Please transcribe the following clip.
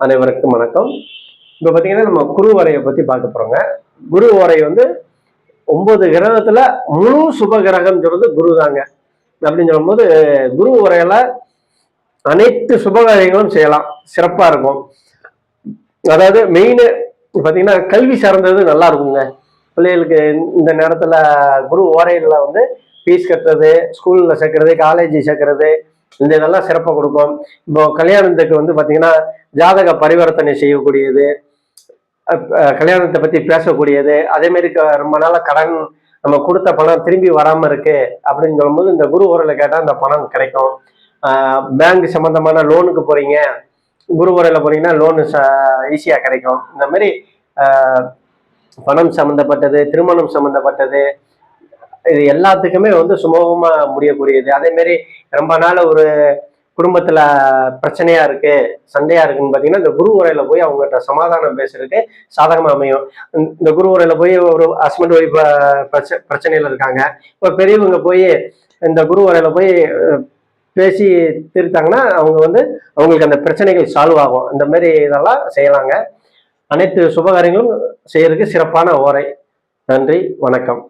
அனைவருக்கும் வணக்கம். இப்போ பார்த்தீங்கன்னா நம்ம குரு உரையை பற்றி பார்க்க போகிறோங்க. குரு உரை வந்து 9 கிரகத்தில் முழு சுப கிரகம் சொல்றது குரு தாங்க. அப்படின்னு சொல்லும்போது குரு உரையில அனைத்து சுப காரியங்களும் செய்யலாம், சிறப்பாக இருக்கும். அதாவது மெயின் பார்த்தீங்கன்னா கல்வி சார்ந்தது நல்லா இருக்குங்க. பிள்ளைகளுக்கு இந்த நேரத்தில் குரு ஓரையில் வந்து ஃபீஸ் கட்டுறது, ஸ்கூலில் சேர்க்கறது, காலேஜ் சேர்க்கறது, இந்த இதெல்லாம் சிறப்பாக கொடுக்கும். இப்போ கல்யாணத்துக்கு வந்து பார்த்தீங்கன்னா ஜாதக பரிவர்த்தனை செய்யக்கூடியது, கல்யாணத்தை பற்றி பேசக்கூடியது, அதே மாதிரி ரொம்ப நாள கடன் நம்ம கொடுத்த பணம் திரும்பி வராமல் இருக்கு அப்படின்னு சொல்லும்போது இந்த குரு உரையில் கேட்டால் அந்த பணம் கிடைக்கும். பேங்க் சம்பந்தமான லோனுக்கு போறீங்க, குரு உரையில் போறீங்கன்னா லோனு ஈஸியாக கிடைக்கும். இந்த மாதிரி பணம் சம்மந்தப்பட்டது, திருமணம் சம்மந்தப்பட்டது, இது எல்லாத்துக்குமே வந்து சுமூகமா முடியக்கூடியது. அதே மாதிரி ரொம்ப நாள் ஒரு குடும்பத்துல பிரச்சனையா இருக்கு, சண்டையா இருக்குன்னு பாத்தீங்கன்னா இந்த குரு உரையில போய் அவங்ககிட்ட சமாதானம் பேசுறதுக்கு சாதகமா அமையும். இந்த குரு உரையில போய் ஒரு ஹஸ்பண்ட் ஒய்ஃப் பிரச்சனையில இருக்காங்க, இப்ப பெரியவங்க போய் இந்த குரு உரையில போய் பேசி தீர்த்தாங்கன்னா அவங்க வந்து அவங்களுக்கு அந்த பிரச்சனைகள் சால்வ் ஆகும். இந்த மாதிரி இதெல்லாம் செய்யலாங்க. அனைத்து சுபகாரியங்களும் செய்யறதுக்கு சிறப்பான ஓரை. நன்றி, வணக்கம்.